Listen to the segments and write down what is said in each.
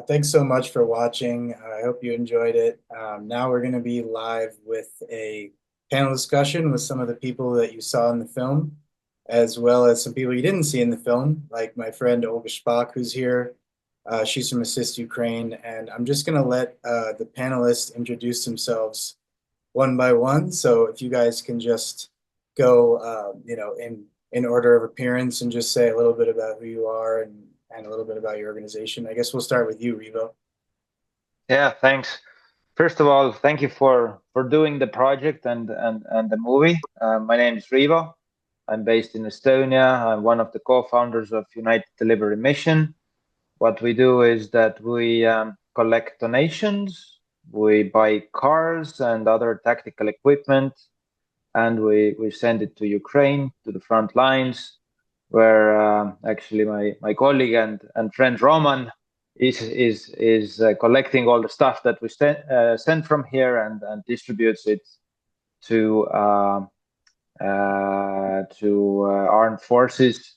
Thanks so much for watching. I hope you enjoyed it. Now we're going to be live with a panel discussion with some of the people that you saw in the film, as well as some people you didn't see in the film, like my friend Olga Shpak, who's here. She's from Assist Ukraine, and I'm just going to let the panelists introduce themselves one by one. So if you guys can just go, in order of appearance and just say a little bit about who you are and a little bit about your organization. I guess we'll start with you, Revo. Yeah, thanks. First of all, thank you for doing the project and the movie. My name is Rivo. I'm based in Estonia. I'm one of the co-founders of United Delivery Mission. What we do is that we collect donations, we buy cars and other tactical equipment, and we send it to Ukraine, to the front lines, where actually my colleague and friend Roman is collecting all the stuff that we send from here and distributes it to armed forces.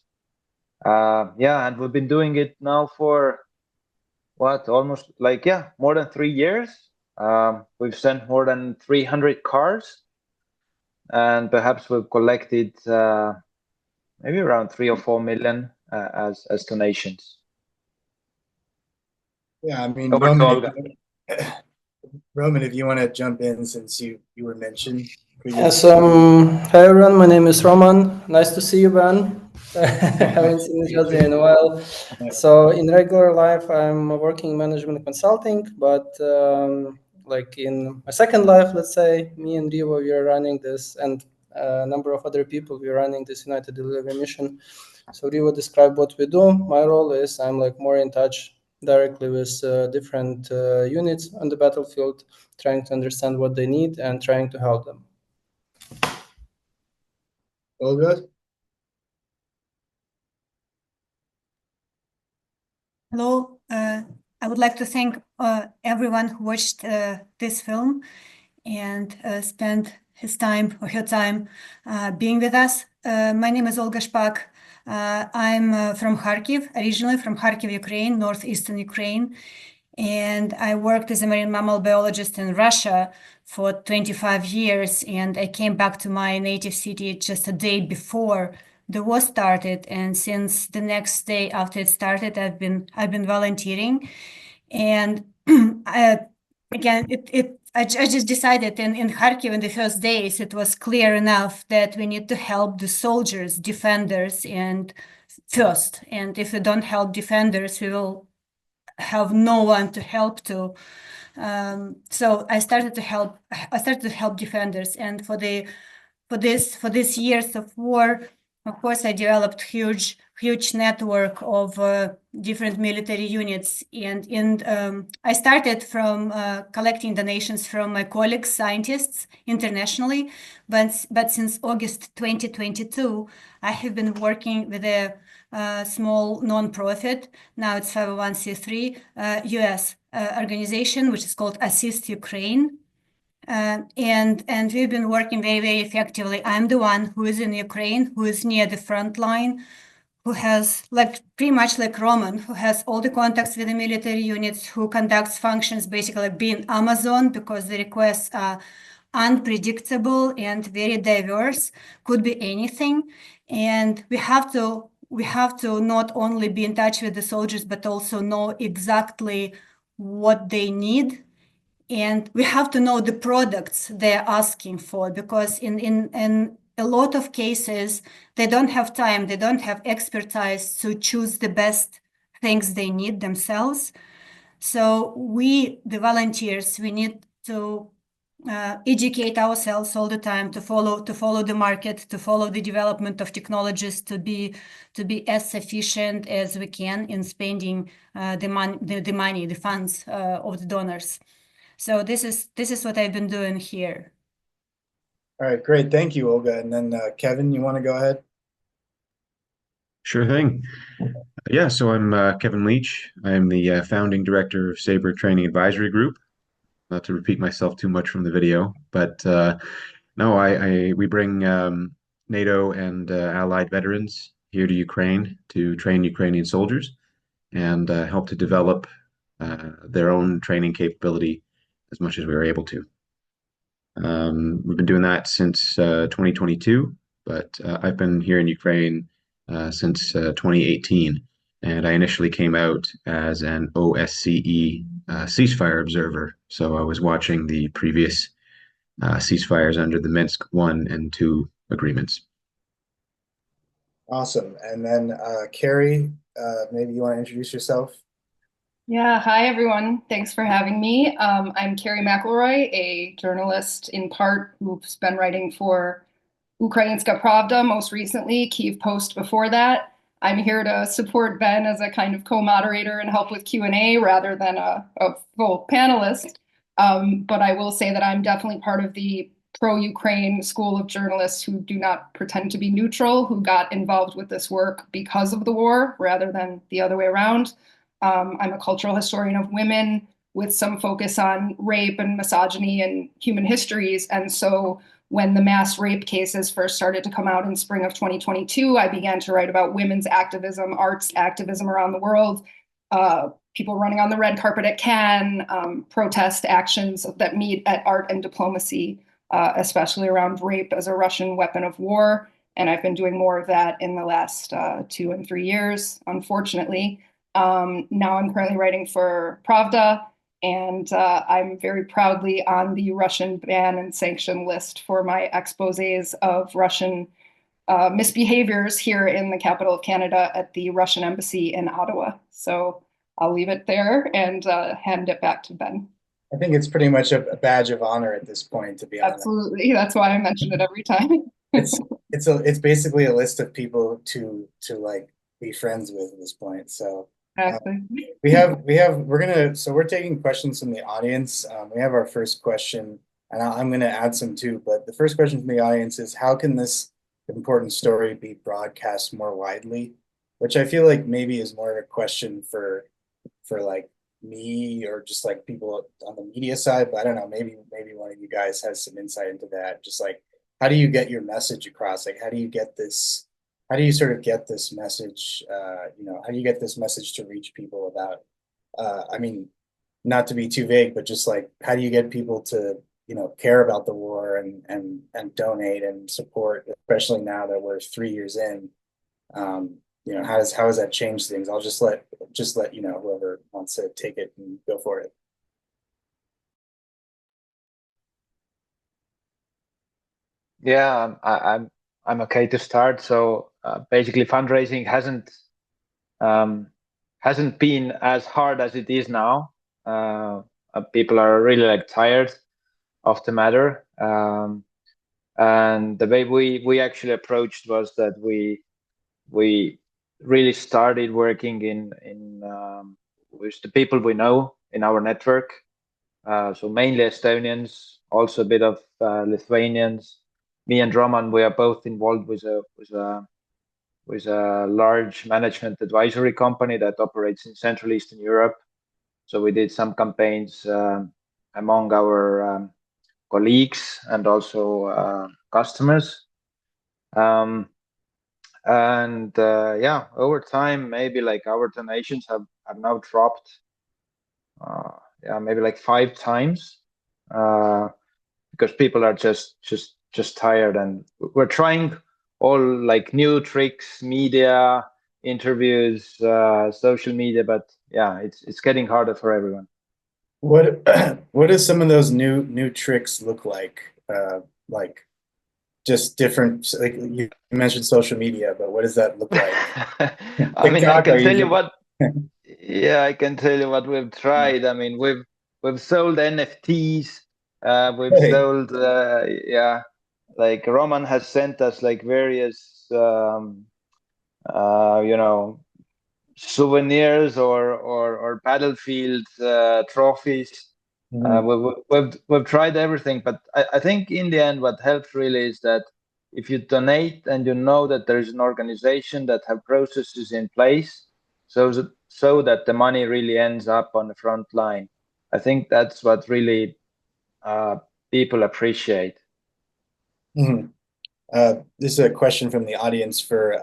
Yeah, and we've been doing it now for what, almost like, yeah, more than 3 years. We've sent more than 300 cars, and perhaps we've collected maybe around 3 or 4 million as donations. Yeah, I mean, Over to Olga. Roman, if you want to jump in since you were mentioned Yes, previously. hi everyone, my name is Roman. Nice to see you, Ben. Haven't seen each other in a while. So in regular life, I'm working in management consulting, but like in my second life, let's say, me and Rivo, we are running this, and a number of other people, we're running this United Delivery Mission. So Rivo described what we do. My role is I'm like more in touch directly with different units on the battlefield, trying to understand what they need and trying to help them. Olga? Hello. I would like to thank everyone who watched this film and spent his time or her time being with us. My name is Olga Shpak. I'm from Kharkiv, originally from Kharkiv, Ukraine, northeastern Ukraine. And I worked as a marine mammal biologist in Russia for 25 years. And I came back to my native city just a day before the war started. And since the next day after it started, I've been volunteering. And again, I just decided in Kharkiv in the first days, it was clear enough that we need to help the soldiers, defenders, and first. And if we don't help defenders, we will have no one to help to. So I started to help. I started to help defenders, and for this years of war, of course, I developed huge network of different military units, and I started from collecting donations from my colleagues, scientists internationally, but since August 2022, I have been working with a small non-profit. Now it's 501c3 US organization, which is called Assist Ukraine. And we've been working very effectively. I'm the one who is in Ukraine, who is near the front line, who has, like, pretty much like Roman, who has all the contacts with the military units, who conducts functions basically like being Amazon, because the requests are unpredictable and very diverse, could be anything. And we have to not only be in touch with the soldiers, but also know exactly what they need. And we have to know the products they're asking for, because in a lot of cases, they don't have time, they don't have expertise to choose the best things they need themselves. So we, the volunteers, we need to educate ourselves all the time, to follow the market, to follow the development of technologies, to be as efficient as we can in spending the funds of the donors. So this is what I've been doing here. All right, great. Thank you, Olga. And then Kevin, you want to go ahead? Sure thing. Yeah, so I'm Kevin Leach. I'm the founding director of Sabre Training Advisory Group. Not to repeat myself too much from the video, but no, we bring NATO and allied veterans here to Ukraine to train Ukrainian soldiers and help to develop their own training capability as much as we were able to. We've been doing that since 2022, but I've been here in Ukraine since 2018. And I initially came out as an OSCE ceasefire observer. So I was watching the previous ceasefires under the Minsk 1 and 2 agreements. Awesome. And then Kerry, maybe you want to introduce yourself? Yeah, hi everyone. Thanks for having me. I'm Kerry McElroy, a journalist in part who's been writing for Ukrainska Pravda most recently, Kyiv Post before that. I'm here to support Ben as a kind of co-moderator and help with Q&A rather than a full panelist. But I will say that I'm definitely part of the pro-Ukraine school of journalists who do not pretend to be neutral, who got involved with this work because of the war rather than the other way around. I'm a cultural historian of women with some focus on rape and misogyny and human histories. And so when the mass rape cases first started to come out in spring of 2022, I began to write about women's activism, arts activism around the world, people running on the red carpet at Cannes, protest actions that meet at art and diplomacy, especially around rape as a Russian weapon of war. And I've been doing more of that in the last 2 and 3 years, unfortunately. Now I'm currently writing for Pravda, and I'm very proudly on the Russian ban and sanction list for my exposés of Russian misbehaviors here in the capital of Canada at the Russian embassy in Ottawa. So I'll leave it there and hand it back to Ben. I think it's pretty much a badge of honor at this point, to be honest. Absolutely, that's why I mention it every time. It's basically a list of people to like be friends with at this point. So exactly. we're taking questions from the audience. We have our first question, and I'm gonna add some too. But the first question from the audience is, how can this important story be broadcast more widely? Which I feel like maybe is more of a question for like me or just like people on the media side. But I don't know. Maybe one of you guys has some insight into that. Just like, how do you get your message across? Like, how do you sort of get this message, how do you get this message to reach people about, I mean, not to be too vague, but just like, how do you get people to, care about the war and donate and support, especially now that we're 3 years in? How has that changed things? I'll just let whoever wants to take it and go for it. Yeah, I'm okay to start. So basically, fundraising hasn't been as hard as it is now. People are really like tired of the matter, and the way we actually approached was that we really started working in with the people we know in our network. So mainly Estonians, also a bit of Lithuanians. Me and Roman, we are both involved with a large management advisory company that operates in Central Eastern Europe. So we did some campaigns among our colleagues and also customers. Over time, maybe like our donations have now dropped, maybe like 5 times, because people are just tired, and we're trying all like new tricks, media, interviews, social media, but yeah, it's getting harder for everyone. What does some of those new tricks look like? Like just different, like you mentioned social media, but what does that look like? I mean, I can tell you what. Yeah, I can tell you what we've tried. I mean, we've sold NFTs. We've sold, like Roman has sent us like various, souvenirs or battlefield trophies. We've tried everything, but I think in the end, what helps really is that if you donate and you know that there is an organization that have processes in place, so that the money really ends up on the front line. I think that's what really people appreciate. Mm-hmm. This is a question from the audience for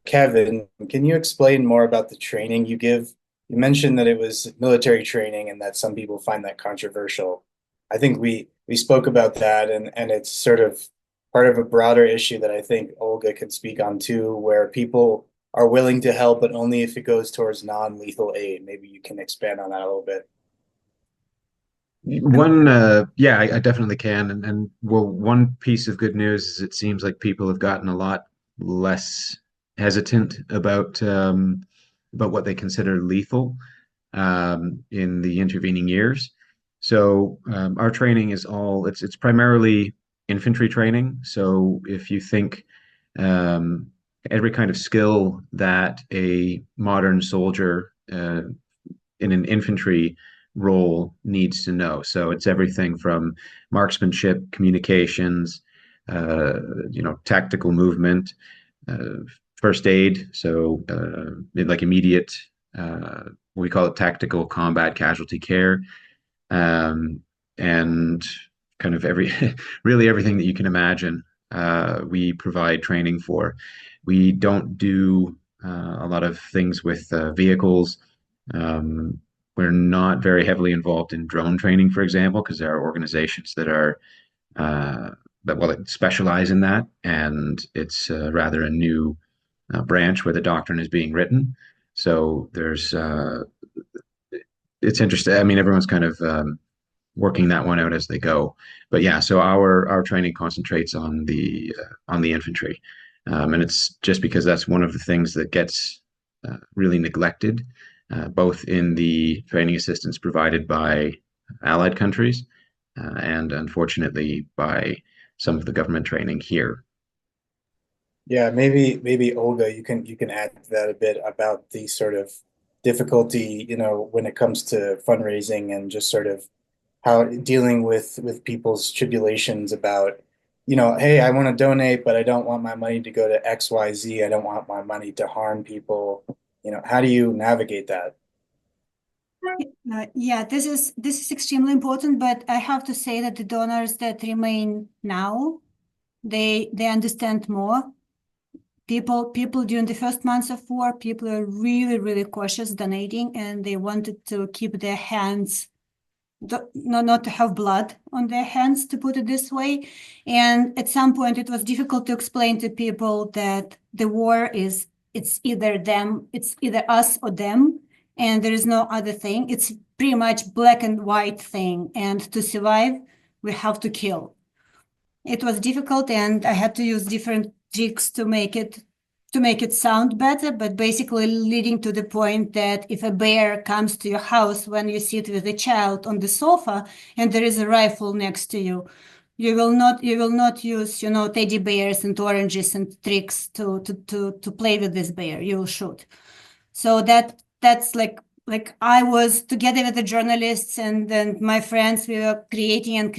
Kevin. Can you explain more about the training you give you mentioned that it was military training and that some people find that controversial. I think we spoke about that, and it's sort of part of a broader issue that I think Olga could speak on too, where people are willing to help, but only if it goes towards non-lethal aid. Maybe you can expand on that a little bit. Yeah, I definitely can. And well, one piece of good news is it seems like people have gotten a lot less hesitant about what they consider lethal in the intervening years. So our training is it's primarily infantry training. So if you think um, every kind of skill that a modern soldier in an infantry role needs to know. So it's everything from marksmanship, communications, tactical movement, first aid. So like immediate, we call it tactical combat casualty care, um, and kind of really everything that you can imagine. We provide training for. We don't do a lot of things with vehicles. Um, we're not very heavily involved in drone training, for example, because there are organizations that are that specialize in that, and it's rather a new branch where the doctrine is being written. So it's interesting. I mean, everyone's kind of working that one out as they go. But yeah, so our training concentrates on the infantry, and it's just because that's one of the things that gets really neglected, both in the training assistance provided by allied countries, and unfortunately by some of the government training here. Yeah, maybe Olga, you can add to that a bit about the sort of difficulty, when it comes to fundraising and just sort of how dealing with people's tribulations about, hey, I want to donate, but I don't want my money to go to XYZ. I don't want my money to harm people. How do you navigate that? Yeah, this is extremely important, but I have to say that the donors that remain now, they understand more. People during the first months of war, people are really, really cautious donating, and they wanted to keep their hands, not to have blood on their hands, to put it this way. And at some point, it was difficult to explain to people that the war it's either us or them, and there is no other thing. It's pretty much black and white thing, and to survive, we have to kill. It was difficult, and I had to use different tricks to make it sound better, but basically leading to the point that if a bear comes to your house when you sit with a child on the sofa and there is a rifle next to you, you will not use, teddy bears and oranges and tricks to play with this bear. You will shoot. So that's like I was together with the journalists and then my friends, we were creating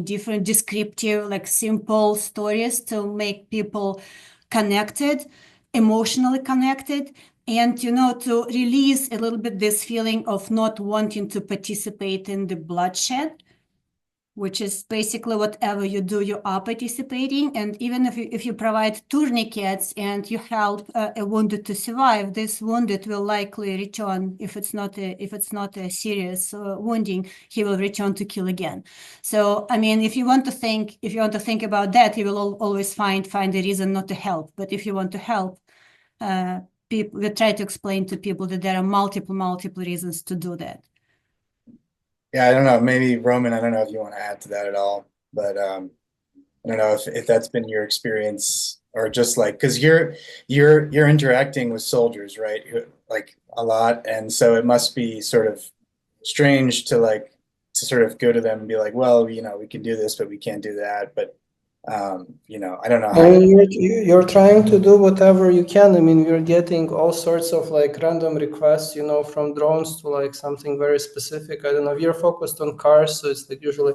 different descriptive, like simple stories to make people connected, emotionally connected, and to release a little bit this feeling of not wanting to participate in the bloodshed, which is basically whatever you do, you are participating. And even if you provide tourniquets and you help a wounded to survive, this wounded will likely return. If it's not a serious wounding, he will return to kill again. So I mean, if you want to think about that, you will always find a reason not to help. But if you want to help, people, we try to explain to people that there are multiple reasons to do that. Yeah, I don't know. Maybe Roman, I don't know if you want to add to that at all, but I don't know if that's been your experience or just like because you're interacting with soldiers, right? Like a lot, and so it must be sort of strange to sort of go to them and be like, well, we can do this, but we can't do that. But I don't know I how. mean, you're trying to do whatever you can. I mean, we're getting all sorts of like random requests, from drones to like something very specific. I don't know. We're focused on cars, so it's like usually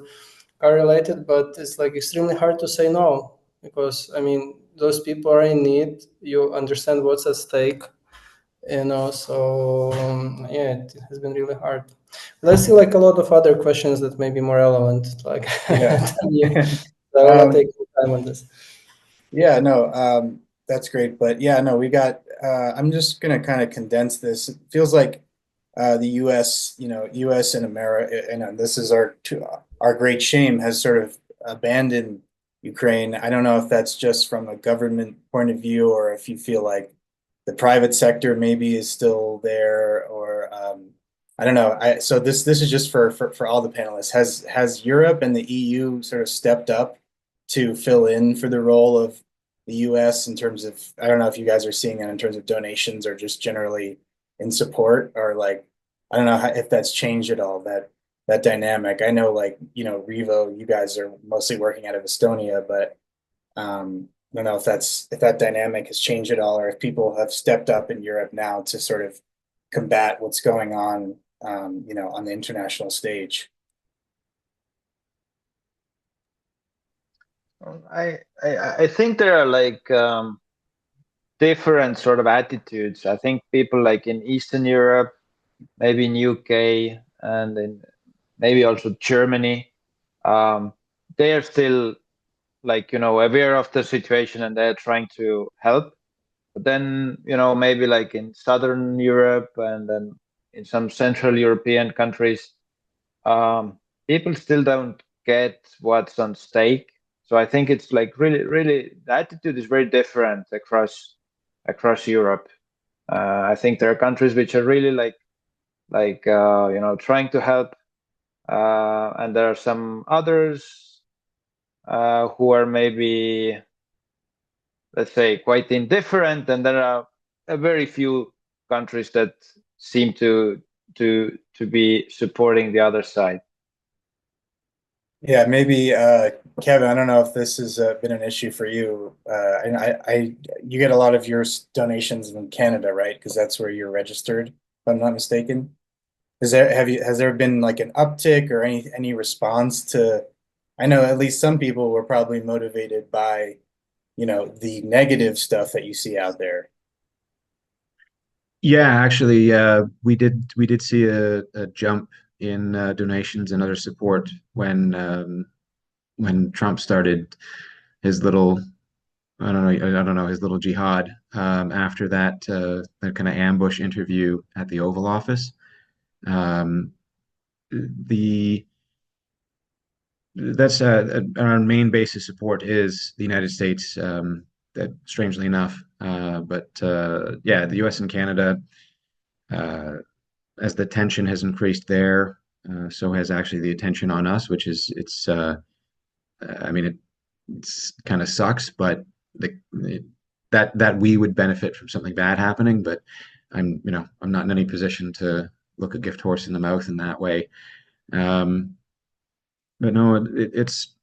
car related, but it's like extremely hard to say no because I mean, those people are in need. You understand what's at stake, So yeah, it has been really hard. But I see like a lot of other questions that may be more relevant. Like, Yeah. So I will not take time on this. Yeah, no, that's great. But yeah, no, I'm just gonna kind of condense this. It feels like the U.S., U.S. and America, and this is our great shame, has sort of abandoned Ukraine. I don't know if that's just from a government point of view, or if you feel like the private sector maybe is still there, or I don't know. So this is just for all the panelists. Has Europe and the EU sort of stepped up to fill in for the role of the US in terms of, I don't know if you guys are seeing that in terms of donations or just generally in support, or like, I don't know if that's changed at all, that dynamic. I know, like, Revo, you guys are mostly working out of Estonia, but I don't know if that dynamic has changed at all, or if people have stepped up in Europe now to sort of combat what's going on, on the international stage. I think there are like different sort of attitudes. I think people like in Eastern Europe, maybe in UK, and in maybe also Germany, they are still like, aware of the situation and they're trying to help. But then, maybe like in Southern Europe and then in some Central European countries, people still don't get what's on stake. So I think it's like really the attitude is very different across Europe. I think there are countries which are really like trying to help, and there are some others who are maybe, let's say, quite indifferent, and there are a very few countries that seem to be supporting the other side. Yeah, maybe Kevin, I don't know if this has been an issue for you. And you get a lot of your donations in Canada, right? Because that's where you're registered, if I'm not mistaken. Has there been like an uptick or any response to? I know at least some people were probably motivated by, the negative stuff that you see out there. Yeah, actually, we did see a jump in donations and other support when Trump started his little, I don't know, his little jihad, after that kind of ambush interview at the Oval Office. Um, the that's Our main base of support is the United States. That strangely enough, but yeah, the U.S. and Canada, uh, as the tension has increased there, so has actually the attention on us, which is I mean, it's kind of sucks, but that we would benefit from something bad happening. But I'm not in any position to look a gift horse in the mouth in that way. Um, but no, it's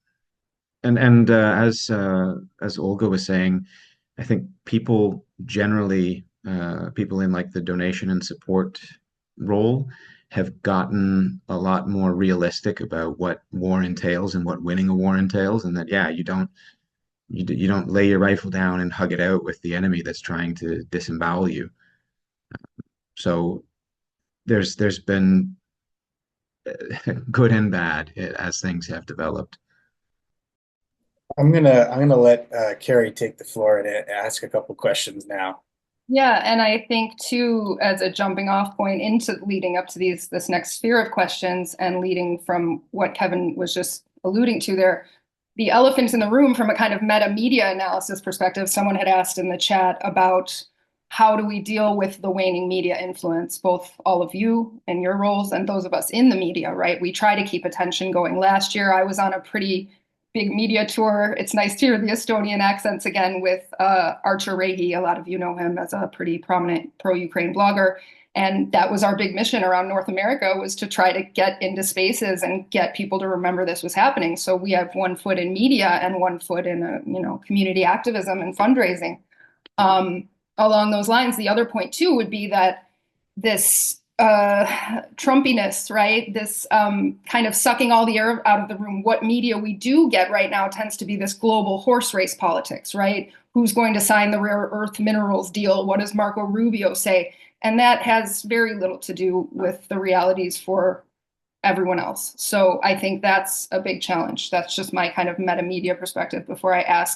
and as Olga was saying, I think people generally, people in like the donation and support role, have gotten a lot more realistic about what war entails and what winning a war entails, and that yeah, you don't lay your rifle down and hug it out with the enemy that's trying to disembowel you. So there's been good and bad as things have developed. I'm gonna let Kerry take the floor and ask a couple questions now. Yeah, and I think too, as a jumping off point into leading up to this next sphere of questions and leading from what Kevin was just alluding to there, the elephant in the room from a kind of meta media analysis perspective, someone had asked in the chat about how do we deal with the waning media influence, both all of you and your roles and those of us in the media, right? We try to keep attention going. Last year, I was on a pretty big media tour. It's nice to hear the Estonian accents again with Archer Regi. A lot of you know him as a pretty prominent pro-Ukraine blogger. And that was our big mission around North America, was to try to get into spaces and get people to remember this was happening. So we have one foot in media and one foot in community activism and fundraising. Along those lines, the other point too would be that this Trumpiness, right? This kind of sucking all the air out of the room. What media we do get right now tends to be this global horse race politics, right? Who's going to sign the rare earth minerals deal? What does Marco Rubio say? And that has very little to do with the realities for everyone else. So I think that's a big challenge. That's just my kind of meta media perspective before I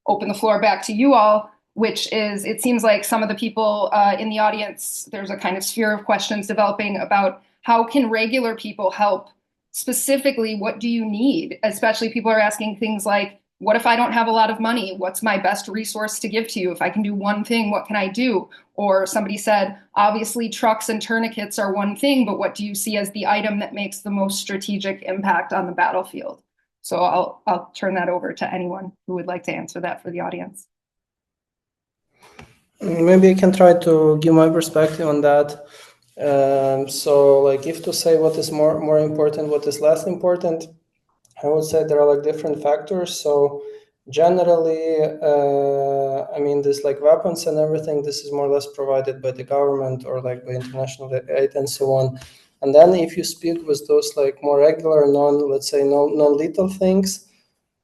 open the floor back to you all. which is, it seems like some of the people in the audience, there's a kind of sphere of questions developing about how can regular people help? Specifically, what do you need? Especially people are asking things like, what if I don't have a lot of money? What's my best resource to give to you? If I can do one thing, what can I do? Or somebody said, obviously trucks and tourniquets are one thing, but what do you see as the item that makes the most strategic impact on the battlefield? So I'll turn that over to anyone who would like to answer that for the audience. Maybe I can try to give my perspective on that. So like if to say what is more important, what is less important, I would say there are like different factors. So generally, I mean, this like weapons and everything, this is more or less provided by the government or like by international aid and so on. And then if you speak with those like more regular, let's say non-lethal things,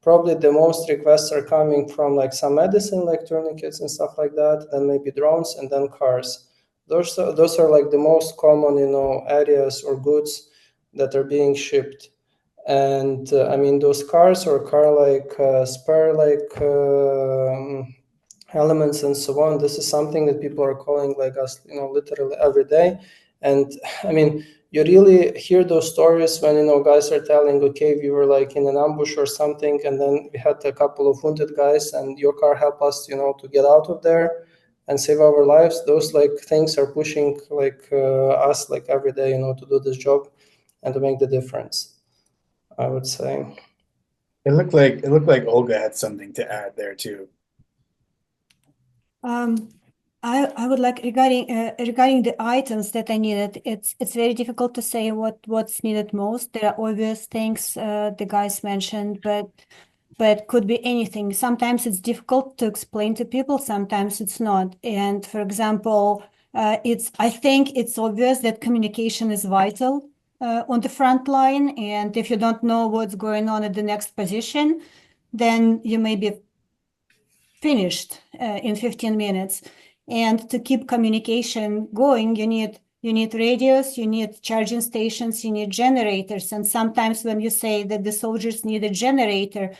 probably the most requests are coming from like some medicine, like tourniquets and stuff like that, then maybe drones, and then cars. Those are like the most common, areas or goods that are being shipped. And I mean, those cars or car-like spare elements and so on, this is something that people are calling like us, literally every day. And I mean, you really hear those stories when, guys are telling, okay, we were like in an ambush or something, and then we had a couple of wounded guys and your car helped us, to get out of there and save our lives. Those like things are pushing like us like every day, to do this job and to make the difference, I would say. It looked like Olga had something to add there too. I would like regarding the items that I needed. It's very difficult to say what's needed most. There are obvious things the guys mentioned, but could be anything. Sometimes it's difficult to explain to people. Sometimes it's not. And for example, I think it's obvious that communication is vital on the front line. And if you don't know what's going on at the next position, then you may be finished in 15 minutes. And to keep communication going, you need radios, you need charging stations, you need generators. And sometimes when you say that the soldiers need a generator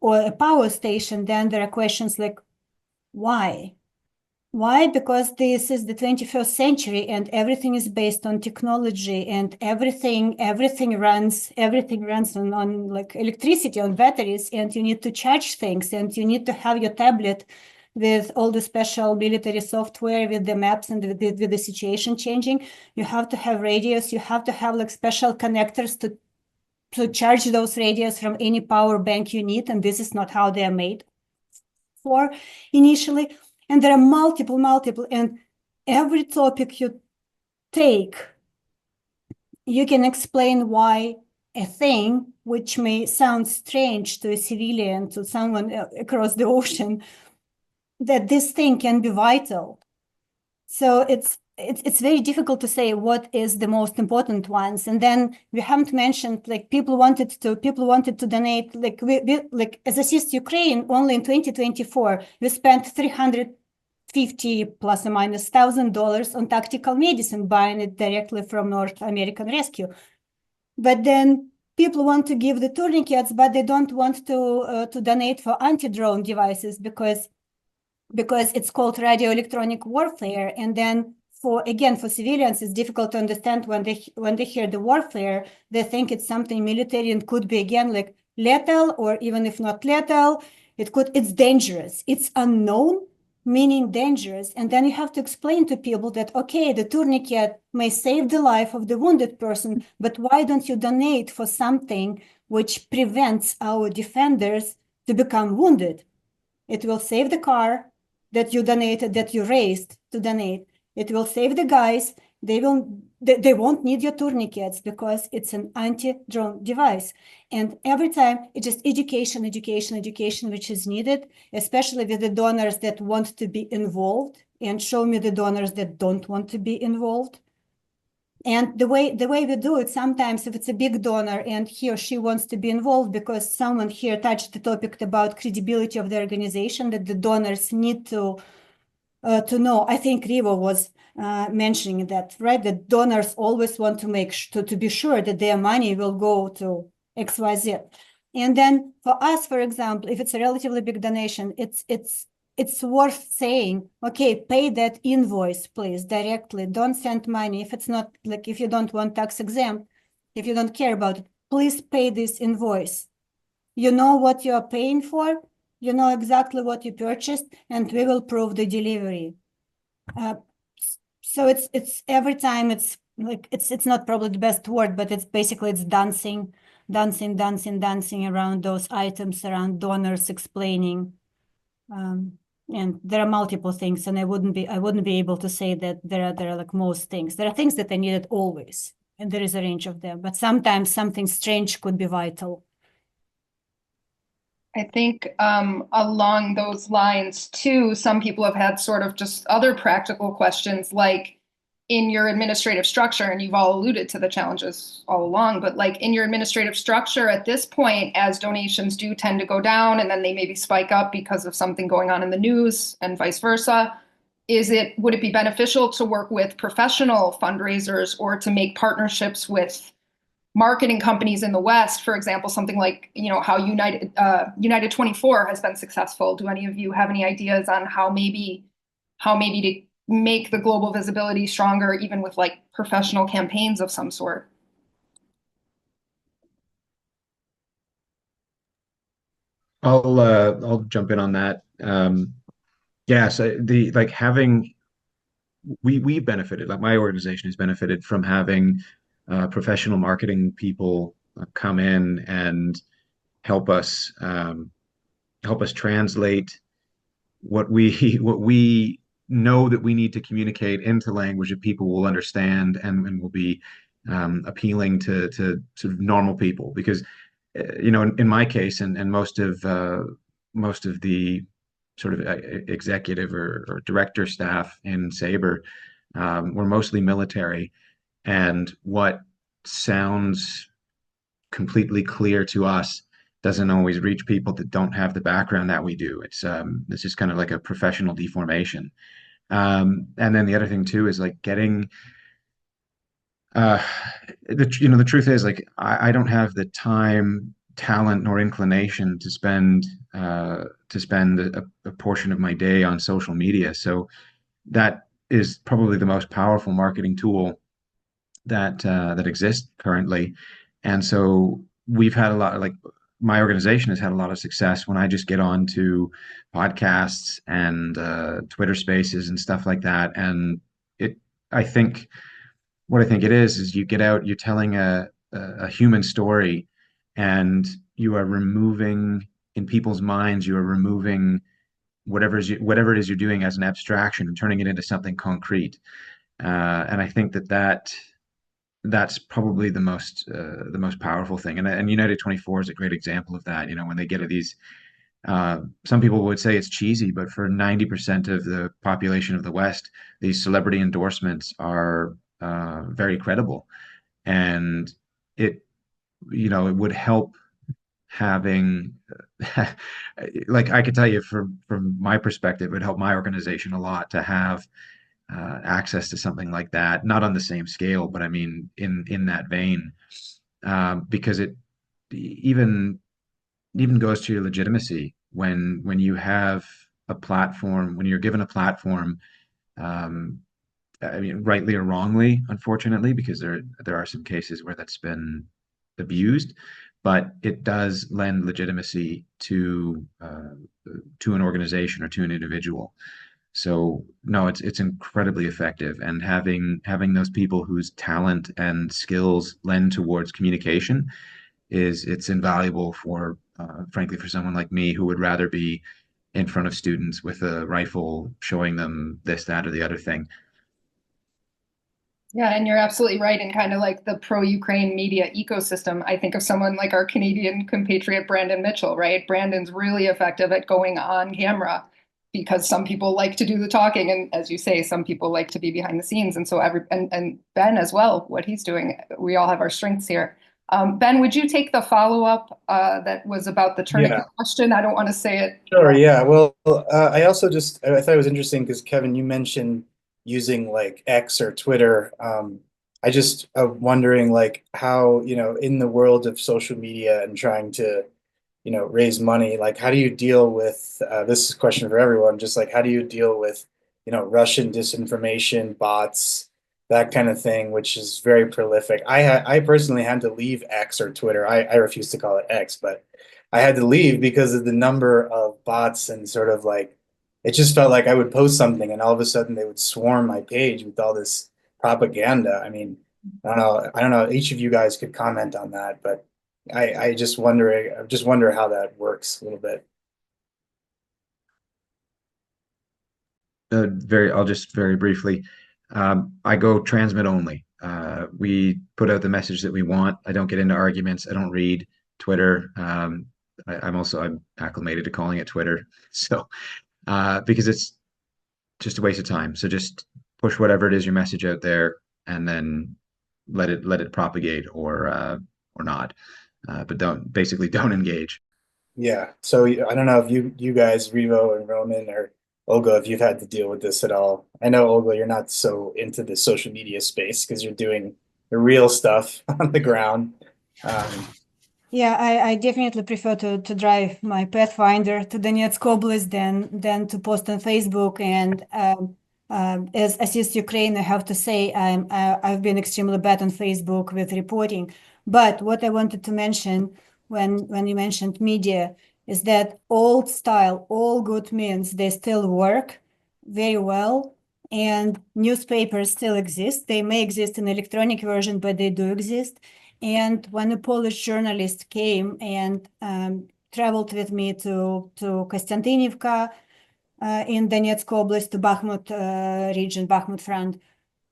or a power station, then there are questions like, why? Why? Because this is the 21st century and everything is based on technology, and everything runs on like electricity, on batteries, and you need to charge things, and you need to have your tablet with all the special military software, with the maps and with the situation changing. You have to have radios, you have to have like special connectors to charge those radios from any power bank you need, and this is not how they are made for initially. And there are multiple, and every topic you take, you can explain why a thing which may sound strange to a civilian, to someone across the ocean, that this thing can be vital. So it's very difficult to say what is the most important ones. And then we haven't mentioned like people wanted to donate, like we like as Assist Ukraine, only in 2024 we spent $350 plus or minus $1,000 on tactical medicine, buying it directly from North American Rescue. But then people want to give the tourniquets, but they don't want to donate for anti-drone devices because it's called radio electronic warfare. And then for civilians, it's difficult to understand when they hear the warfare, they think it's something military and could be again like lethal, or even if not lethal, it's dangerous. It's unknown, meaning dangerous. And then you have to explain to people that, okay, the tourniquet may save the life of the wounded person, but why don't you donate for something which prevents our defenders to become wounded? It will save the car that you donated, that you raised to donate. It will save the guys. They won't need your tourniquets because it's an anti-drone device. And every time it's just education, which is needed, especially with the donors that want to be involved, and show me the donors that don't want to be involved. And the way we do it, sometimes if it's a big donor and he or she wants to be involved because someone here touched the topic about credibility of the organization, that the donors need to know. I think Rivo was mentioning that, right? The donors always want to make to be sure that their money will go to XYZ. And then for us, for example, if it's a relatively big donation, it's it's worth saying, okay, pay that invoice, please, directly. Don't send money if it's not like, if you don't want tax exempt, if you don't care about it, please pay this invoice. You know what you are paying for, you know exactly what you purchased, and we will prove the delivery. So it's every time it's like, it's not probably the best word, but it's basically it's dancing around those items, around donors explaining. And there are multiple things, and I wouldn't be able to say that there are like most things. There are things that I needed always, and there is a range of them, but sometimes something strange could be vital. I think along those lines too, some people have had sort of just other practical questions, like in your administrative structure, and you've all alluded to the challenges all along, but like in your administrative structure at this point, as donations do tend to go down and then they maybe spike up because of something going on in the news and vice versa, would it be beneficial to work with professional fundraisers or to make partnerships with marketing companies in the West, for example, something like, how United 24 has been successful? Do any of you have any ideas on how maybe to make the global visibility stronger, even with like professional campaigns of some sort? I'll jump in on that. Yeah, so we benefited, like my organization has benefited from having professional marketing people come in and help us translate what we know that we need to communicate into language that people will understand and will be appealing to sort of normal people. Because in my case and most of the sort of executive or director staff in Sabre were mostly military, and what sounds completely clear to us doesn't always reach people that don't have the background that we do. It's just kind of like a professional deformation. And then the other thing too is like getting uh the truth is, like, I don't have the time, talent, nor inclination to spend a portion of my day on social media. So that is probably the most powerful marketing tool that exists currently. And so we've had a lot of, like, my organization has had a lot of success when I just get on to podcasts and Twitter Spaces and stuff like that. And it, I think what I think it is you get out, you're telling a human story, and you are removing, in people's minds, you are removing whatever it is you're doing as an abstraction and turning it into something concrete. And I think that's probably the most powerful thing. And United 24 is a great example of that. When they get to these, some people would say it's cheesy, but for 90% of the population of the West, these celebrity endorsements are very credible. And it it would help having like, I could tell you from my perspective, it would help my organization a lot to have access to something like that, not on the same scale, but I mean in that vein, because it even goes to your legitimacy when you have a platform, when you're given a platform. um, I mean, rightly or wrongly, unfortunately, because there are some cases where that's been abused, but it does lend legitimacy to an organization or to an individual. So no, it's incredibly effective, and having those people whose talent and skills lend towards communication it's invaluable for frankly, for someone like me who would rather be in front of students with a rifle showing them this, that, or the other thing. Yeah, and you're absolutely right. In kind of like the pro-Ukraine media ecosystem, I think of someone like our Canadian compatriot, Brandon Mitchell, right? Brandon's really effective at going on camera because some people like to do the talking. And as you say, some people like to be behind the scenes. And so and Ben as well, what he's doing, we all have our strengths here. Ben, would you take the follow-up that was about the tourniquet question? I don't want to say it. Sure, yeah. Well, I also I thought it was interesting because Kevin, you mentioned using like X or Twitter. I just wondering like how, in the world of social media and trying to raise money. Like, how do you deal with this is a question for everyone, just like how do you deal with, Russian disinformation, bots, that kind of thing, which is very prolific. I personally had to leave X or Twitter. I refuse to call it X, but I had to leave because of the number of bots and sort of like it just felt like I would post something and all of a sudden they would swarm my page with all this propaganda. I mean, I don't know. Each of you guys could comment on that, but I just wonder how that works a little bit. I'll just very briefly. I go transmit only. We put out the message that we want. I don't get into arguments. I don't read Twitter. I'm acclimated to calling it Twitter. So, because it's just a waste of time. So just push whatever it is your message out there, and then let it propagate or not. But don't engage. Yeah. So I don't know if you guys, Revo and Roman or Olga, if you've had to deal with this at all. I know Olga, you're not so into the social media space because you're doing the real stuff on the ground. Yeah, I definitely prefer to drive my Pathfinder to Donetsk Oblast than to post on Facebook. And as Assist Ukraine, I have to say I've been extremely bad on Facebook with reporting. But what I wanted to mention when you mentioned media is that old style, all good means, they still work very well. And newspapers still exist. They may exist in electronic version, but they do exist. And when a Polish journalist came and traveled with me to Kostiantynivka in Donetsk Oblast, to Bakhmut region, Bakhmut front,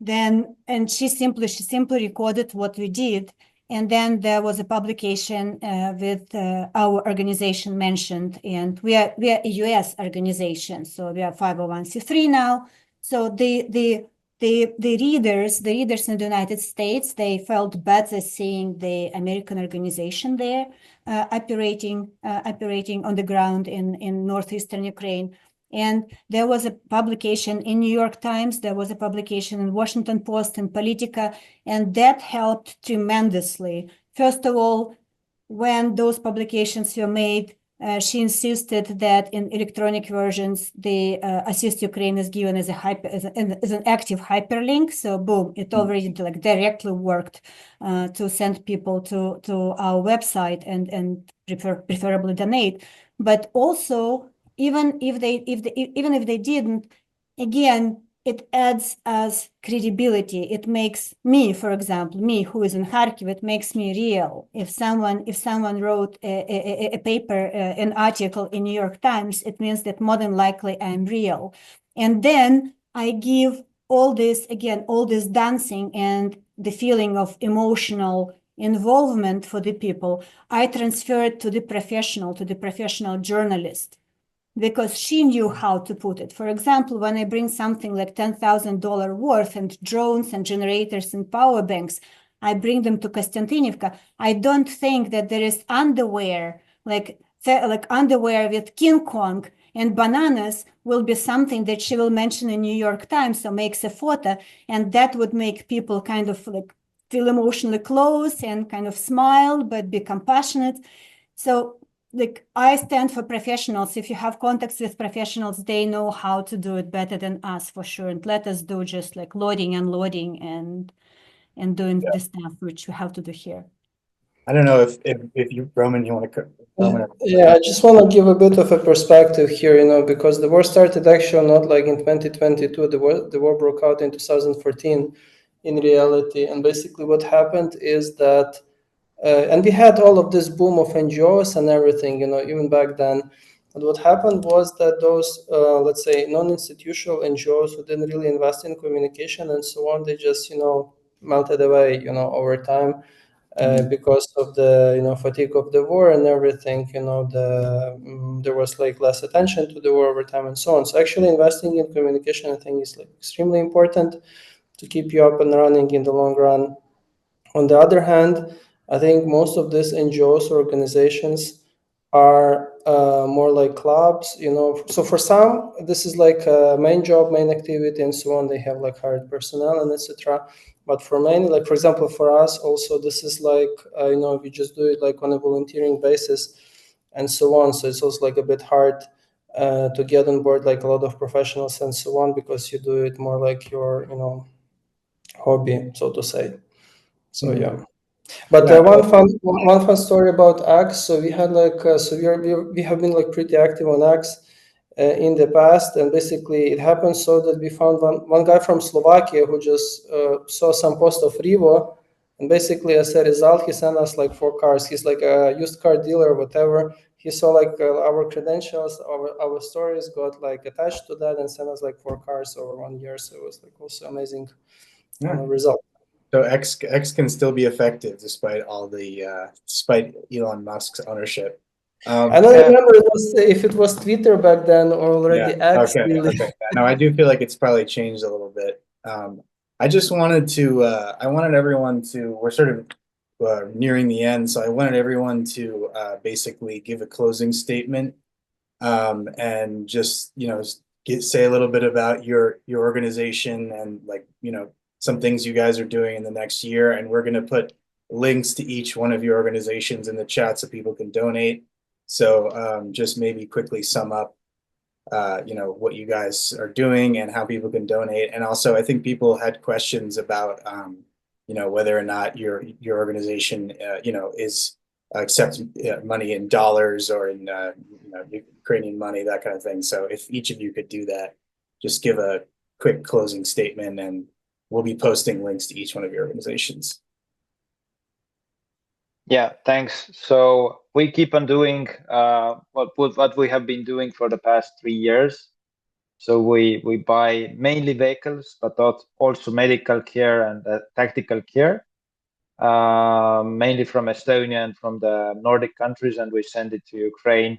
and she simply recorded what we did. And then there was a publication with our organization mentioned, and we are a US organization, so we are 501c3 now. So the readers in the United States, they felt better seeing the American organization there operating on the ground in northeastern Ukraine. And there was a publication in New York Times, there was a publication in Washington Post and Politica, and that helped tremendously. First of all, when those publications were made, she insisted that in electronic versions, the Assist Ukraine is given as an active hyperlink. So boom, it already like directly worked to send people to our website and preferably donate. But also, even if they didn't, again, it adds us credibility. It makes me, for example, me who is in Kharkiv, it makes me real. If someone wrote a paper, an article in New York Times, it means that more than likely I'm real. And then I give all this dancing and the feeling of emotional involvement for the people. I transfer it to the professional journalist, because she knew how to put it. For example, when I bring something like $10,000 worth and drones and generators and power banks, I bring them to Kostiantynivka. I don't think that there is underwear, like underwear with King Kong and bananas will be something that she will mention in New York Times or makes a photo, and that would make people kind of like feel emotionally close and kind of smile, but be compassionate. So like I stand for professionals. If you have contacts with professionals, they know how to do it better than us for sure. And let us do just like loading, unloading, and doing the stuff which we have to do here. I don't know if you, Roman, you want to comment? Yeah, I just want to give a bit of a perspective here, because the war started actually not like in 2022. The war broke out in 2014 in reality. And basically what happened is that and we had all of this boom of NGOs and everything, even back then. But what happened was that those, let's say, non-institutional NGOs who didn't really invest in communication and so on, they just, melted away, over time because of the, fatigue of the war and everything. There was like less attention to the war over time and so on. So actually investing in communication, I think, is like extremely important to keep you up and running in the long run. On the other hand, I think most of these NGOs organizations are more like clubs, So for some, this is like a main job, main activity, and so on. They have like hired personnel and etc. But for many, like for example, for us also, this is like we just do it like on a volunteering basis. and so on. So it's also like a bit hard to get on board like a lot of professionals and so on, because you do it more like your, hobby, so to say. So yeah. But one fun story about Axe. So we had like we have been like pretty active on Axe in the past, and basically it happened so that we found one guy from Slovakia who just saw some post of Revo, and basically as a result he sent us like 4 cars. He's like a used car dealer or whatever. He saw like our credentials, our stories got like attached to that, and sent us like 4 cars over 1 year. So it was like also amazing result. So X can still be effective despite despite Elon Musk's ownership. I don't remember if it was Twitter back then or already X. Okay. No, I do feel like it's probably changed a little bit. I just wanted to, I wanted everyone to, we're sort of nearing the end, so I wanted everyone to basically give a closing statement, and just, say a little bit about your organization and like, some things you guys are doing in the next year. And we're going to put links to each one of your organizations in the chat so people can donate. So just maybe quickly sum up, what you guys are doing and how people can donate. And also, I think people had questions about, whether or not your organization, is accepts money in dollars or in, Ukrainian money, that kind of thing. So if each of you could do that, just give a quick closing statement, and we'll be posting links to each one of your organizations. Yeah, thanks. So we keep on doing what we have been doing for the past 3 years. So we buy mainly vehicles, but also medical care and tactical care, mainly from Estonia and from the Nordic countries, and we send it to Ukraine,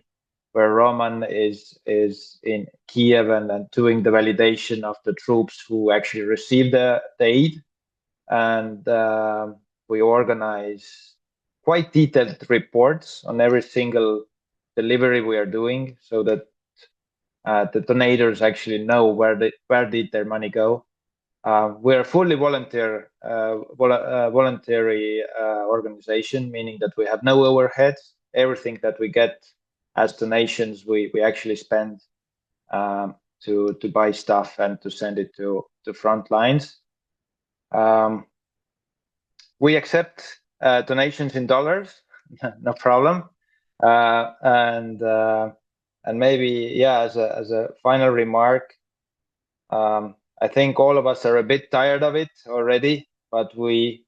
where Roman is in Kiev and doing the validation of the troops who actually receive the aid. And we organize quite detailed reports on every single delivery we are doing, so that the donators actually know where did their money go. We're a fully voluntary organization, meaning that we have no overheads. Everything that we get as donations, we actually spend to buy stuff and to send it to front lines. We accept donations in dollars, no problem. And maybe, as a final remark, I think all of us are a bit tired of it already, but we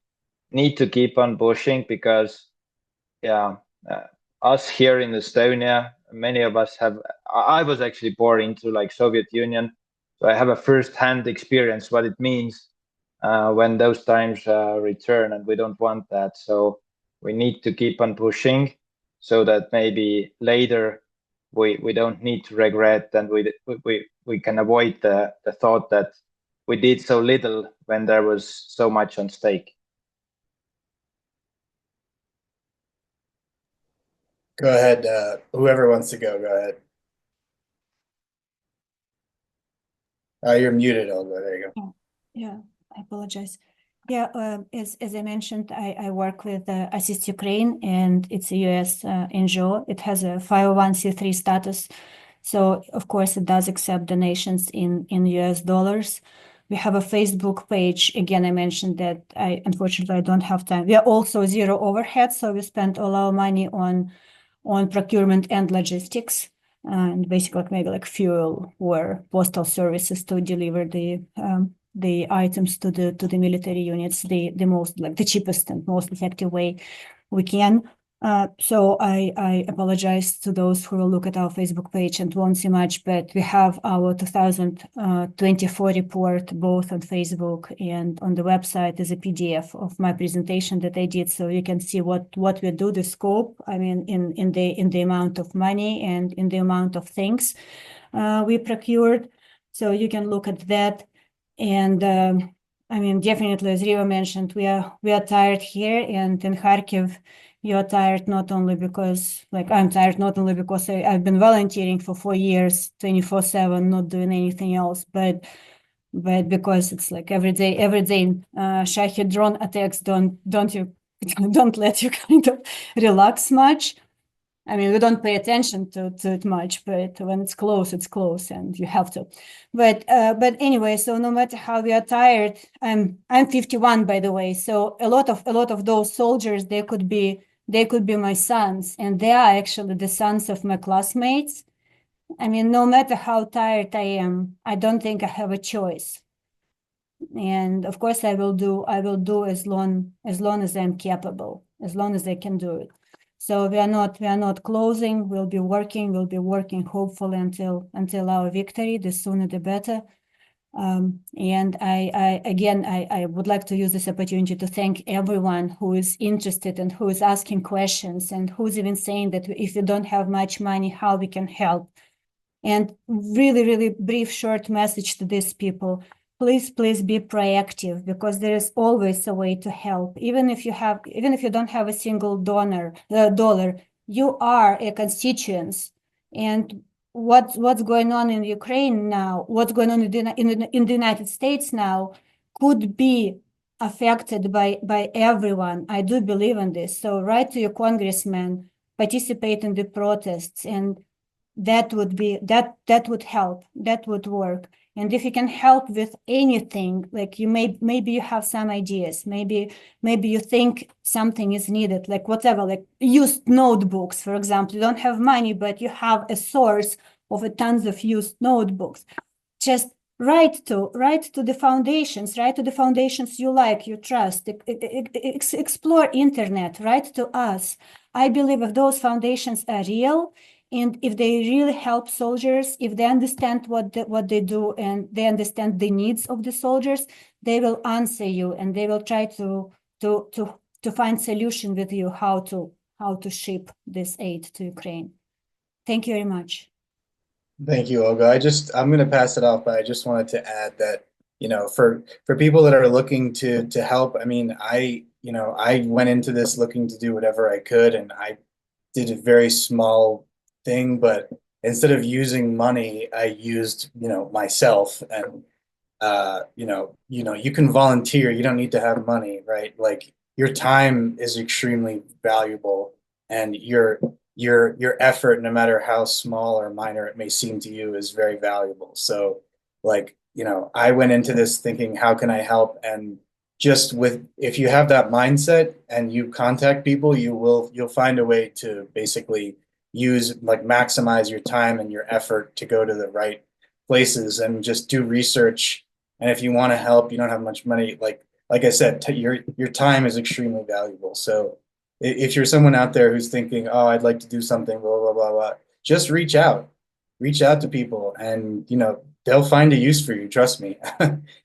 need to keep on pushing, because us here in Estonia, many of us I was actually born into like Soviet Union, so I have a first-hand experience what it means when those times return, and we don't want that. So we need to keep on pushing, so that maybe later we don't need to regret, and we can avoid the thought that we did so little when there was so much on stake. Go ahead, whoever wants to go ahead. You're muted, Olga. There you go. Yeah, I apologize. Yeah, as I mentioned, I work with Assist Ukraine, and it's a US NGO. It has a 501c3 status. So, of course, it does accept donations in US dollars. We have a Facebook page. Again, I mentioned that unfortunately, I don't have time. We are also zero overhead, so we spend all our money on procurement and logistics, and basically maybe like fuel or postal services to deliver the items to the military units the most, like the cheapest and most effective way we can. So I apologize to those who will look at our Facebook page and won't see much, but we have our 2024 report both on Facebook and on the website as a PDF of my presentation that I did, so you can see what we do, the scope. I mean, in the amount of money and in the amount of things we procured. So you can look at that, and I mean, definitely, as Riva mentioned, we are tired here, and in Kharkiv. You're tired not only because, like, I'm tired not only because I've been volunteering for 4 years, 24/7, not doing anything else, but because it's like every day, Shahed drone attacks don't let you kind of relax much. I mean, we don't pay attention to it much, but when it's close, and you have to. But anyway, so no matter how we are tired, I'm 51, by the way. So a lot of those soldiers, they could be my sons, and they are actually the sons of my classmates. I mean, no matter how tired I am, I don't think I have a choice. And of course, I will do as long as I'm capable, as long as I can do it. So we are not closing. We'll be working hopefully until our victory. The sooner the better. And I would like to use this opportunity to thank everyone who is interested and who is asking questions and who's even saying that if you don't have much money, how we can help. And really, really brief, short message to these people. Please be proactive, because there is always a way to help. Even if you don't have a single dollar, you are a constituent. And what's going on in Ukraine now, what's going on in the United States now, could be affected by everyone. I do believe in this. So write to your congressman, participate in the protests, and that would would help, that would work. And if you can help with anything, like maybe you have some ideas, maybe you think something is needed, like whatever, like used notebooks, for example. You don't have money, but you have a source of tons of used notebooks. Just write to the foundations you like, you trust. Explore internet, write to us. I believe if those foundations are real, and if they really help soldiers, if they understand what they do, and they understand the needs of the soldiers, they will answer you, and they will try to find solution with you how to ship this aid to Ukraine. Thank you very much. Thank you, Olga. I'm going to pass it off, but I just wanted to add that, for people that are looking to help, I mean, I went into this looking to do whatever I could, and I did a very small thing, but instead of using money, I used, myself. And you can volunteer. You don't need to have money, right? Like, your time is extremely valuable, and your effort, no matter how small or minor it may seem to you, is very valuable. So, like, I went into this thinking, how can I help? And if you have that mindset and you contact people, you'll find a way to basically maximize your time and your effort to go to the right places, and just do research. And if you want to help, you don't have much money. Like I said, your time is extremely valuable. So if you're someone out there who's thinking, oh, I'd like to do something, blah, blah, blah, blah, just reach out to people, and, they'll find a use for you. Trust me.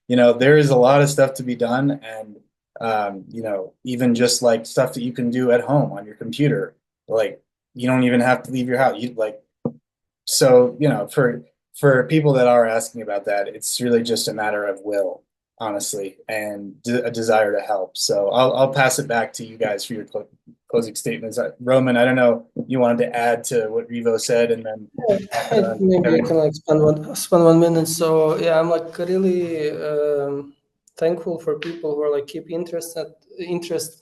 There is a lot of stuff to be done. And, even just like stuff that you can do at home on your computer, like, you don't even have to leave your house. For people that are asking about that, it's really just a matter of will, honestly, and a desire to help. So I'll pass it back to you guys for your closing statements. Roman, I don't know, you wanted to add to what Revo said, and then maybe I can like spend 1 minute. So yeah, I'm like really thankful for people who are like keep interest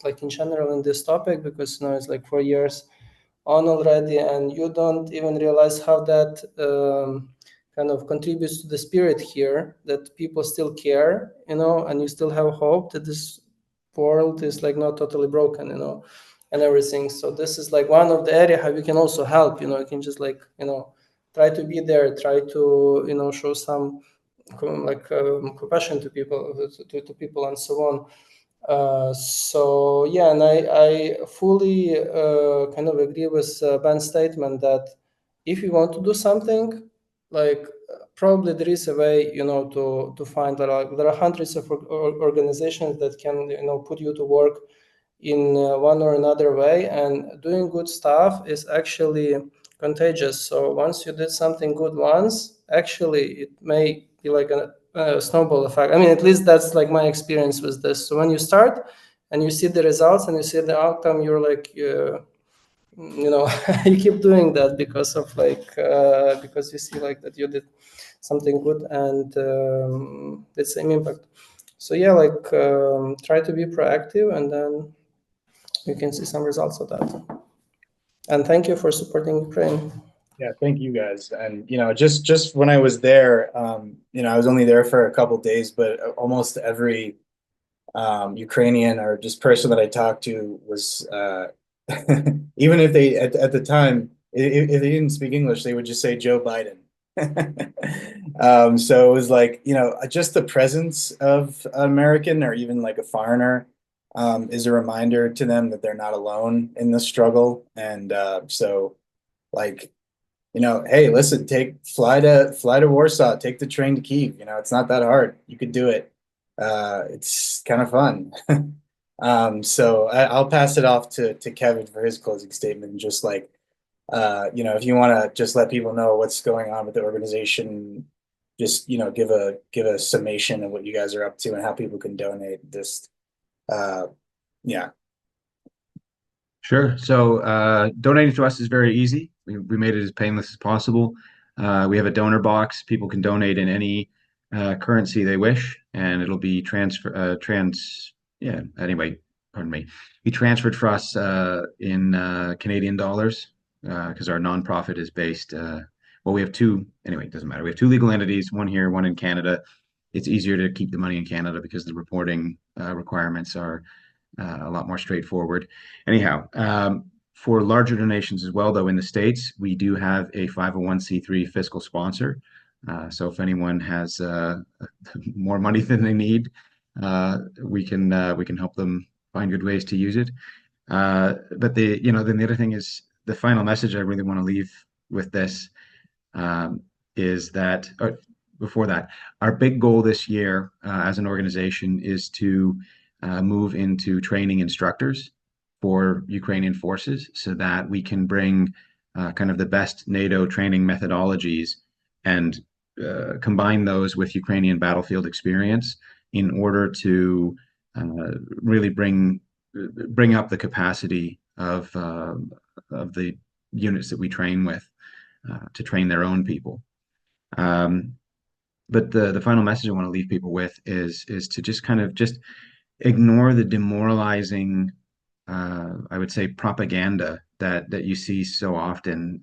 like in general in this topic, because it's like 4 years on already, and you don't even realize how that kind of contributes to the spirit here, that people still care, and you still have hope that this world is like not totally broken, and everything. So this is like one of the area how we can also help. You can just like try to be there, try to show some compassion to people, to people, and so on. So yeah, and I fully kind of agree with Ben's statement that if you want to do something, like probably there is a way, to find. There are hundreds of organizations that can put you to work in one or another way, and doing good stuff is actually contagious. So once you did something good once, actually it may be like a snowball effect. I mean, at least that's like my experience with this. So when you start and you see the results and you see the outcome, you're like, you keep doing that because of because you see like that you did something good, and the same impact. So yeah, try to be proactive, and then you can see some results of that. And thank you for supporting Ukraine. Yeah, thank you guys. And just when I was there, I was only there for a couple days, but almost every Ukrainian or just person that I talked to was even if they at the time if they didn't speak English, they would just say Joe Biden. So it was like, just the presence of an American or even like a foreigner is a reminder to them that they're not alone in this struggle. And so like, hey, listen, fly to Warsaw, take the train to Kyiv. It's not that hard. You could do it. It's kind of fun. So I'll pass it off to Kevin for his closing statement. And just like, if you want to just let people know what's going on with the organization, just, give a summation of what you guys are up to and how people can donate. Just, yeah. Sure. So donating to us is very easy. We made it as painless as possible. We have a donor box. People can donate in any currency they wish, and it'll be anyway, pardon me. Be transferred for us in Canadian dollars because our nonprofit is based. Well, we have two. Anyway, it doesn't matter. We have two legal entities, one here, one in Canada. It's easier to keep the money in Canada because the reporting requirements are a lot more straightforward. Anyhow, for larger donations as well, though, in the States, we do have a 501c3 fiscal sponsor. So if anyone has more money than they need, we can help them find good ways to use it. But then the other thing is the final message I really want to leave with this is that, before that, our big goal this year as an organization is to move into training instructors for Ukrainian forces so that we can bring kind of the best NATO training methodologies and combine those with Ukrainian battlefield experience in order to really bring up the capacity of the units that we train with to train their own people. But the final message I want to leave people with is to just kind of just ignore the demoralizing, I would say, propaganda that you see so often,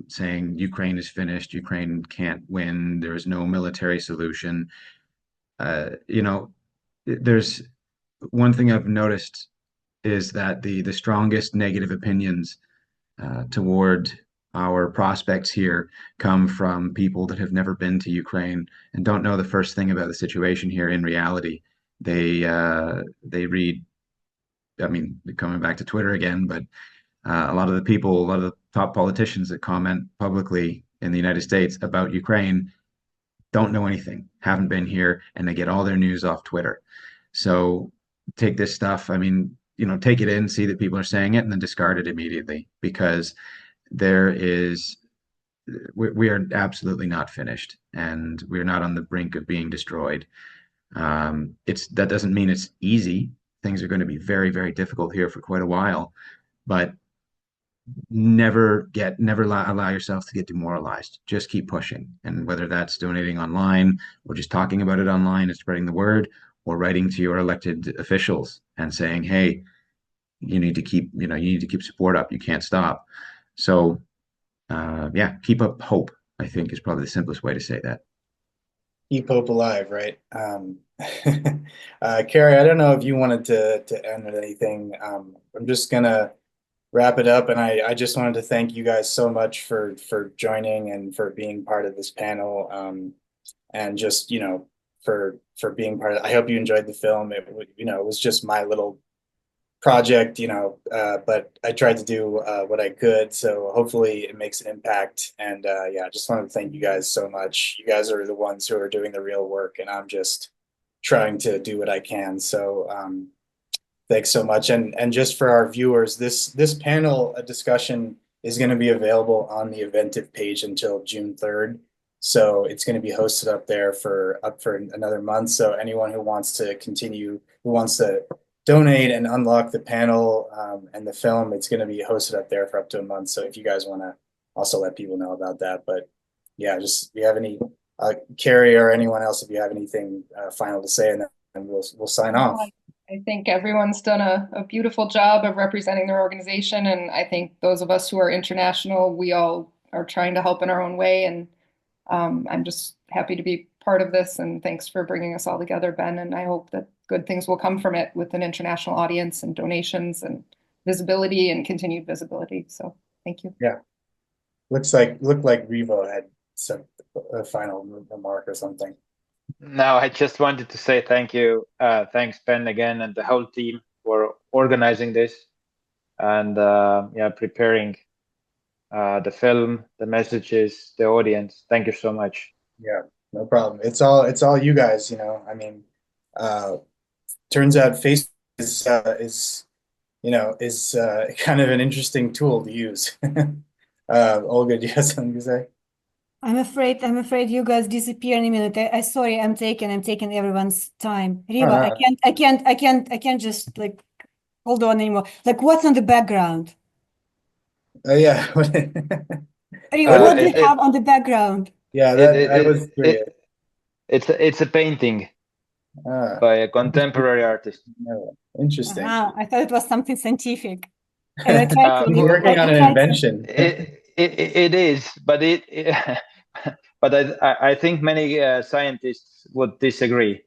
saying Ukraine is finished, Ukraine can't win, there is no military solution. There's one thing I've noticed is that the strongest negative opinions toward our prospects here come from people that have never been to Ukraine and don't know the first thing about the situation here in reality. They read, I mean, coming back to Twitter again, but a lot of the top politicians that comment publicly in the United States about Ukraine don't know anything, haven't been here, and they get all their news off Twitter. So take this stuff, I mean, take it in, see that people are saying it, and then discard it immediately because we are absolutely not finished, and we're not on the brink of being destroyed. That doesn't mean it's easy. Things are going to be very, very difficult here for quite a while, but never allow yourself to get demoralized. Just keep pushing. And whether that's donating online or just talking about it online and spreading the word, or writing to your elected officials and saying, hey, you need to keep support up. You can't stop. So keep up hope, I think, is probably the simplest way to say that. Keep hope alive, right? Kerry, I don't know if you wanted to end with anything. I'm just gonna wrap it up, and I just wanted to thank you guys so much for joining and for being part of this panel, and just for being part of it. I hope you enjoyed the film. It was just my little project, but I tried to do what I could. So hopefully it makes an impact. And I just wanted to thank you guys so much. You guys are the ones who are doing the real work, and I'm just trying to do what I can. So thanks so much. And just for our viewers, this panel discussion is going to be available on the Eventive page until June 3rd. So it's going to be hosted up there for another month. So anyone who wants to donate and unlock the panel and the film, it's going to be hosted up there for up to a month. So if you guys want to also let people know about that. But yeah, just if you have any, Kerry or anyone else, if you have anything final to say, and then we'll sign off. I think everyone's done a beautiful job of representing their organization. And I think those of us who are international, we all are trying to help in our own way. And I'm just happy to be part of this. And thanks for bringing us all together, Ben. And I hope that good things will come from it with an international audience and donations and visibility and continued visibility. So thank you. Yeah. Looked like Revo had some final remark or something. No, I just wanted to say thank you. Thanks, Ben, again, and the whole team for organizing this and yeah, preparing the film, the messages, the audience. Thank you so much. Yeah, no problem. It's all you guys, you know. I mean, turns out Facebook is kind of an interesting tool to use. Olga, do you have something to say? I'm afraid you guys disappear in a minute. Sorry, I'm taking everyone's time. Riva, I can't just like hold on anymore. Like, what's on the background? Yeah. Riva, what do you have on the background? Yeah, I was curious. It's a painting by a contemporary artist. No, interesting. I thought it was something scientific. And I tried He's working on an invention. It is, but but I think many scientists would disagree.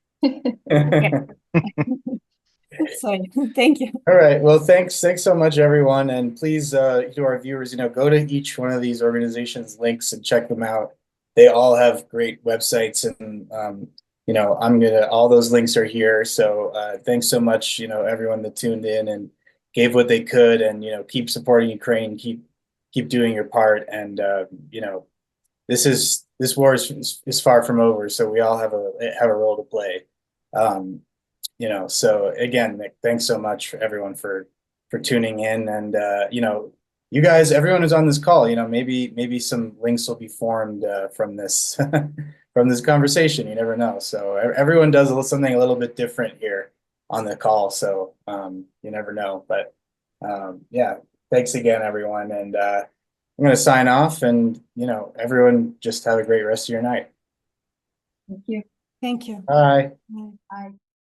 Sorry, thank you. All right. Well, thanks so much, everyone. And please, to our viewers, go to each one of these organizations' links and check them out. They all have great websites, and all those links are here. So thanks so much, everyone that tuned in and gave what they could, and keep supporting Ukraine, keep doing your part, and this war is far from over, so we all have a role to play. So again, Nick, thanks so much for everyone for tuning in, and you guys, everyone who's on this call, maybe some links will be formed from this from this conversation. You never know. So everyone does something a little bit different here on the call, so you never know. But yeah, thanks again, everyone, and I'm going to sign off, and everyone just have a great rest of your night. Thank you. Thank you. Bye. Bye.